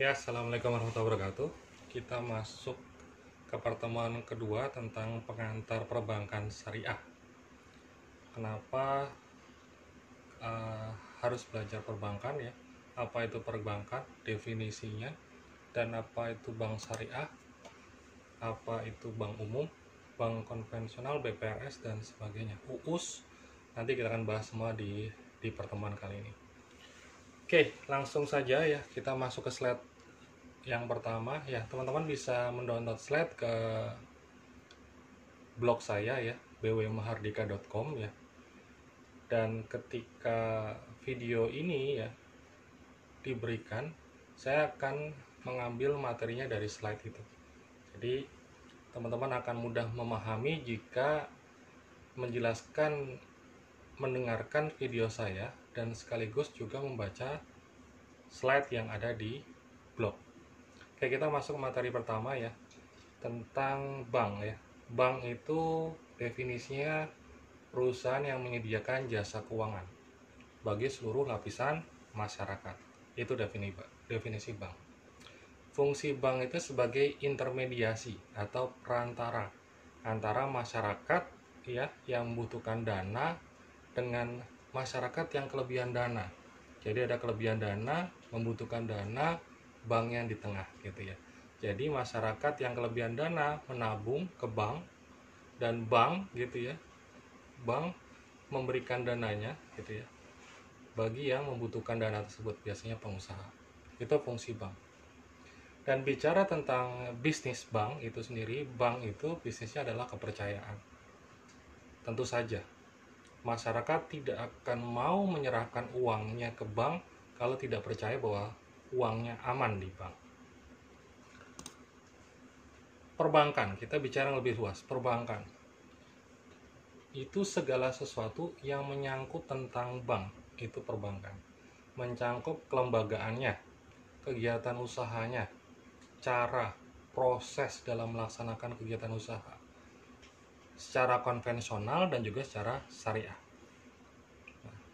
Ya, assalamualaikum warahmatullahi wabarakatuh. Kita masuk ke pertemuan kedua tentang pengantar perbankan syariah. Kenapa harus belajar perbankan ya? Apa itu perbankan, definisinya, dan apa itu bank syariah, apa itu bank umum, bank konvensional, BPRS, dan sebagainya. UUS, nanti kita akan bahas semua di pertemuan kali ini. Oke, langsung saja ya, kita masuk ke slide yang pertama ya. Teman-teman bisa mendownload slide ke blog saya ya, bwmahardika.com ya. Dan ketika video ini ya diberikan, saya akan mengambil materinya dari slide itu. Jadi teman-teman akan mudah memahami jika menjelaskan, mendengarkan video saya dan sekaligus juga membaca slide yang ada di blog. Oke, kita masuk materi pertama ya, tentang bank ya. Bank itu definisinya perusahaan yang menyediakan jasa keuangan bagi seluruh lapisan masyarakat. Itu definisi bank. Fungsi bank itu sebagai intermediasi atau perantara antara masyarakat ya yang membutuhkan dana dengan masyarakat yang kelebihan dana. Jadi ada kelebihan dana, membutuhkan dana, bank yang di tengah gitu ya. Jadi masyarakat yang kelebihan dana menabung ke bank, dan bank gitu ya, bank memberikan dananya gitu ya bagi yang membutuhkan dana tersebut, biasanya pengusaha. Itu fungsi bank. Dan bicara tentang bisnis bank itu sendiri, bank itu bisnisnya adalah kepercayaan. Tentu saja masyarakat tidak akan mau menyerahkan uangnya ke bank kalau tidak percaya bahwa uangnya aman di bank. Perbankan, kita bicara lebih luas. Perbankan itu segala sesuatu yang menyangkut tentang bank, itu perbankan. Mencangkup kelembagaannya, kegiatan usahanya, cara, proses dalam melaksanakan kegiatan usaha secara konvensional dan juga secara syariah.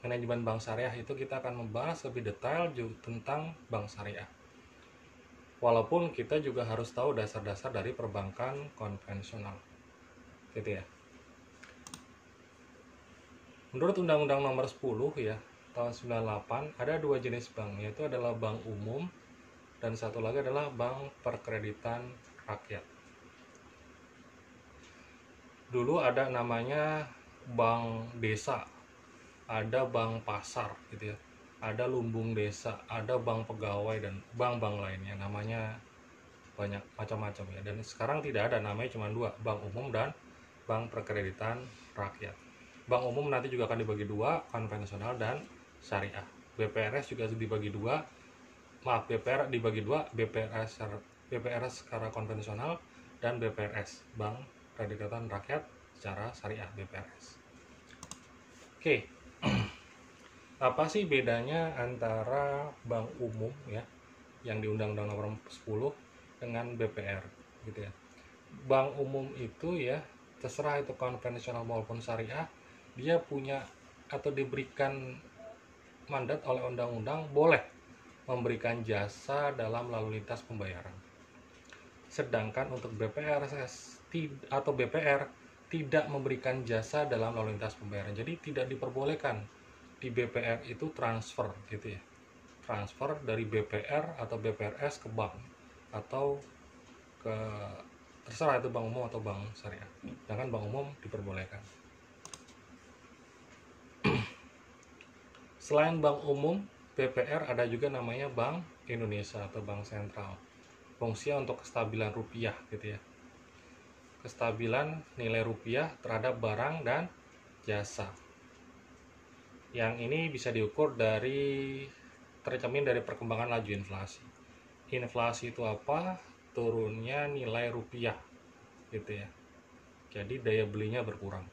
Manajemen bank syariah itu kita akan membahas lebih detail tentang bank syariah. Walaupun kita juga harus tahu dasar-dasar dari perbankan konvensional. Gitu ya. Menurut Undang-Undang Nomor 10 ya, tahun 98, ada dua jenis bank, yaitu adalah bank umum dan satu lagi adalah bank perkreditan rakyat. Dulu ada namanya bank desa, ada bank pasar gitu ya, ada lumbung desa, ada bank pegawai dan bank-bank lainnya, namanya banyak macam-macam ya. Dan sekarang tidak ada, namanya cuma dua, bank umum dan bank perkreditan rakyat. Bank umum nanti juga akan dibagi dua, konvensional dan syariah. BPRS juga dibagi dua, BPR dibagi dua, BPRS secara konvensional dan BPRS, bank perkreditan rakyat secara syariah, BPRS. Oke. Apa sih bedanya antara bank umum ya yang di Undang-Undang Nomor 10 dengan BPR gitu ya. Bank umum itu ya, terserah itu konvensional maupun syariah, dia punya atau diberikan mandat oleh undang-undang boleh memberikan jasa dalam lalu lintas pembayaran. Sedangkan untuk BPR tidak memberikan jasa dalam lalu lintas pembayaran. Jadi tidak diperbolehkan di BPR itu transfer gitu ya. Transfer dari BPR atau BPRS ke bank atau ke terserah itu bank umum atau bank syariah. Sedangkan bank umum diperbolehkan. Selain bank umum, BPR ada juga namanya Bank Indonesia atau Bank Sentral. Fungsinya untuk kestabilan rupiah gitu ya. Kestabilan nilai rupiah terhadap barang dan jasa. Yang ini bisa diukur tercermin dari perkembangan laju inflasi. Inflasi itu apa? Turunnya nilai rupiah gitu ya. Jadi daya belinya berkurang.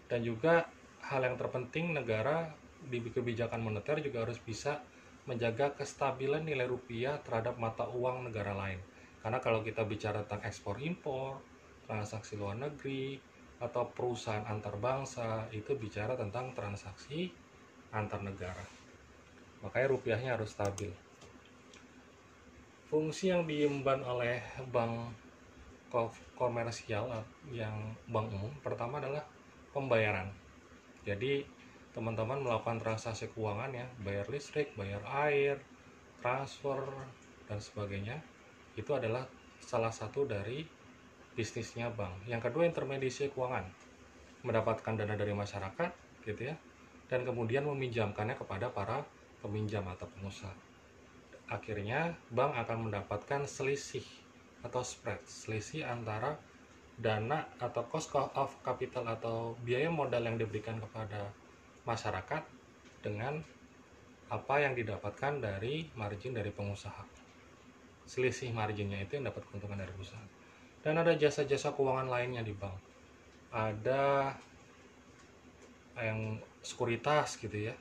Dan juga hal yang terpenting, negara di kebijakan moneter juga harus bisa menjaga kestabilan nilai rupiah terhadap mata uang negara lain. Karena kalau kita bicara tentang ekspor impor, transaksi luar negeri, atau perusahaan antar bangsa, itu bicara tentang transaksi antar negara. Makanya rupiahnya harus stabil. Fungsi yang diemban oleh bank komersial yang bank umum pertama adalah pembayaran. Jadi teman-teman melakukan transaksi keuangan ya, bayar listrik, bayar air, transfer dan sebagainya, itu adalah salah satu dari bisnisnya bank. Yang kedua, intermediasi keuangan, mendapatkan dana dari masyarakat gitu ya, dan kemudian meminjamkannya kepada para peminjam atau pengusaha. Akhirnya bank akan mendapatkan selisih atau spread, selisih antara dana atau cost of capital atau biaya modal yang diberikan kepada masyarakat dengan apa yang didapatkan dari margin dari pengusaha. Selisih marginnya itu yang dapat keuntungan dari perusahaan. Dan ada jasa-jasa keuangan lainnya di bank. Ada yang sekuritas gitu ya.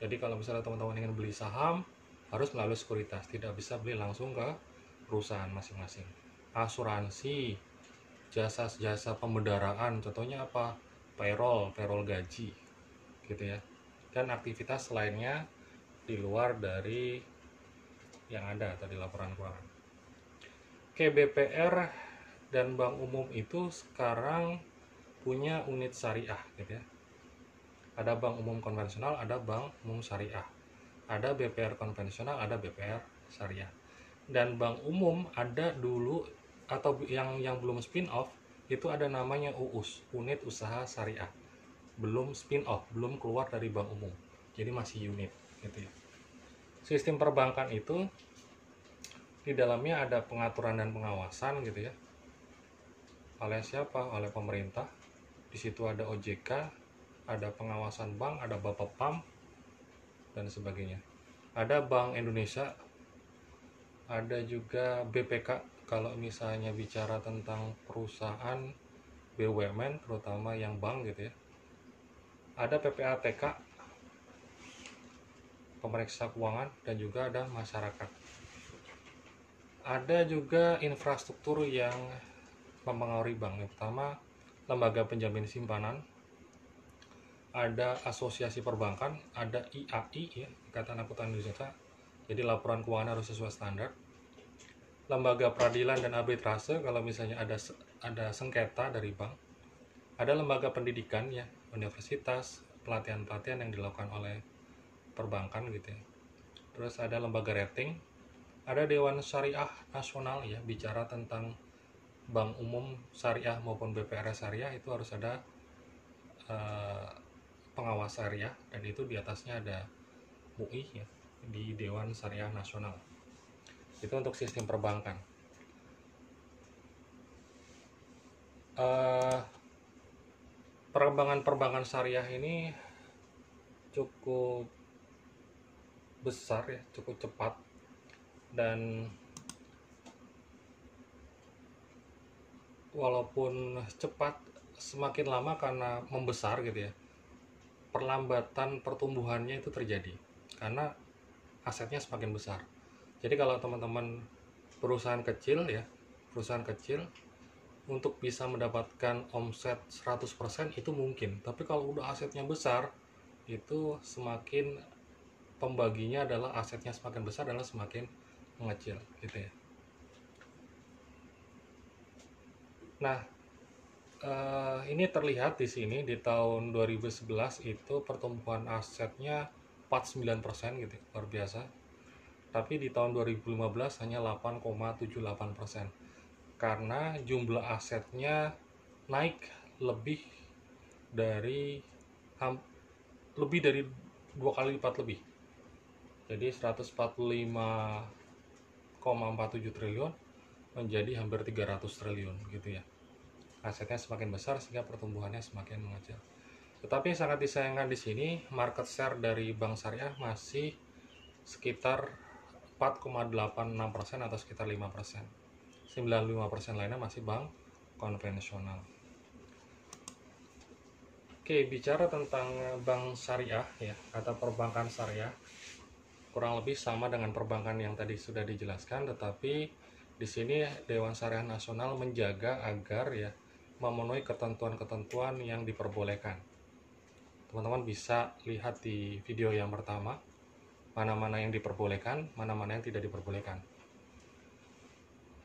Jadi kalau misalnya teman-teman ingin beli saham, harus melalui sekuritas, tidak bisa beli langsung ke perusahaan masing-masing. Asuransi, jasa-jasa pembendaraan, contohnya apa? Payroll gaji gitu ya. Dan aktivitas lainnya di luar dari yang ada atau di laporan keuangan. Oke, BPR dan bank umum itu sekarang punya unit syariah gitu ya. Ada bank umum konvensional, ada bank umum syariah. Ada BPR konvensional, ada BPR syariah. Dan bank umum ada dulu atau yang belum spin off itu ada namanya UUS, unit usaha syariah. Belum spin off, belum keluar dari bank umum. Jadi masih unit gitu ya. Sistem perbankan itu di dalamnya ada pengaturan dan pengawasan gitu ya. Oleh siapa? Oleh pemerintah. Di situ ada OJK, ada pengawasan bank, ada Bapepam dan sebagainya. Ada Bank Indonesia, ada juga BPK kalau misalnya bicara tentang perusahaan BUMN terutama yang bank gitu ya. Ada PPATK, pemeriksa keuangan, dan juga ada masyarakat. Ada juga infrastruktur yang mempengaruhi bank. Yang pertama, lembaga penjamin simpanan, ada asosiasi perbankan, ada IAI ya, Ikatan Akuntan Indonesia. Jadi laporan keuangan harus sesuai standar. Lembaga peradilan dan arbitrase kalau misalnya ada sengketa dari bank. Ada lembaga pendidikan ya, universitas, pelatihan-pelatihan yang dilakukan oleh perbankan gitu ya. Terus ada lembaga rating, ada Dewan Syariah Nasional ya, bicara tentang bank umum syariah maupun BPR syariah itu harus ada pengawas syariah, dan itu di atasnya ada MUI ya, di Dewan Syariah Nasional. Itu untuk sistem perbankan. Perkembangan perbankan syariah ini cukup besar ya, cukup cepat, dan walaupun cepat semakin lama karena membesar gitu ya, perlambatan pertumbuhannya itu terjadi karena asetnya semakin besar. Jadi kalau teman-teman perusahaan kecil untuk bisa mendapatkan omset 100% itu mungkin, tapi kalau udah asetnya besar itu semakin pembaginya adalah asetnya semakin besar adalah semakin mengecil gitu ya. Nah, ini terlihat di sini di tahun 2011 itu pertumbuhan asetnya 49% gitu, luar biasa. Tapi di tahun 2015 hanya 8,78%. Karena jumlah asetnya naik lebih dari 2 kali lipat lebih. Jadi 145,47 triliun menjadi hampir 300 triliun gitu ya. Asetnya semakin besar sehingga pertumbuhannya semakin mengecil. Tetapi sangat disayangkan di sini market share dari bank syariah masih sekitar 4,86% atau sekitar 5%. 95% lainnya masih bank konvensional. Oke, bicara tentang bank syariah ya, atau perbankan syariah, kurang lebih sama dengan perbankan yang tadi sudah dijelaskan, tetapi di sini Dewan Syariah Nasional menjaga agar ya memenuhi ketentuan-ketentuan yang diperbolehkan. Teman-teman bisa lihat di video yang pertama mana-mana yang diperbolehkan, mana-mana yang tidak diperbolehkan.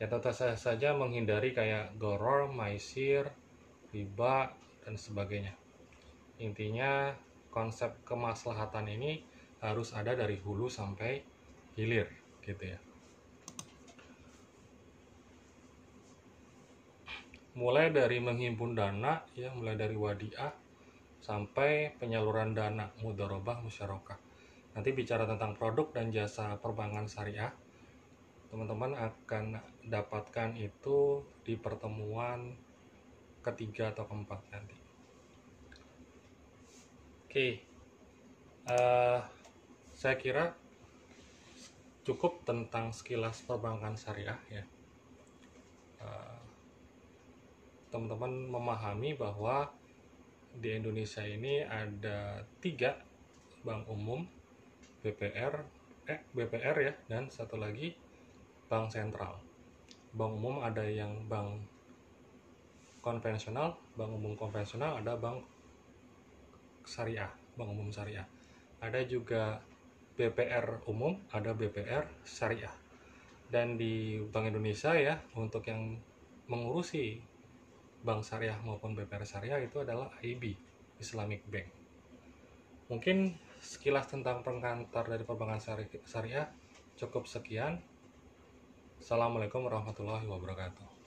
Ya tentu saja menghindari kayak goror, maisir, riba, dan sebagainya. Intinya konsep kemaslahatan ini harus ada dari hulu sampai hilir gitu ya. Mulai dari menghimpun dana ya, mulai dari wadiah sampai penyaluran dana mudharabah musyarakah. Nanti bicara tentang produk dan jasa perbankan syariah, teman-teman akan dapatkan itu di pertemuan ketiga atau keempat nanti. Oke, saya kira cukup tentang sekilas perbankan syariah ya. Teman-teman memahami bahwa di Indonesia ini ada 3 bank umum, BPR ya, dan satu lagi bank sentral. Bank umum ada yang bank konvensional, bank umum konvensional, ada bank syariah, bank umum syariah. Ada juga BPR umum, ada BPR syariah. Dan di Bank Indonesia ya, untuk yang mengurusi bank syariah maupun BPR syariah itu adalah IB, Islamic Bank. Mungkin sekilas tentang pengantar dari perbankan syariah cukup sekian. Assalamualaikum warahmatullahi wabarakatuh.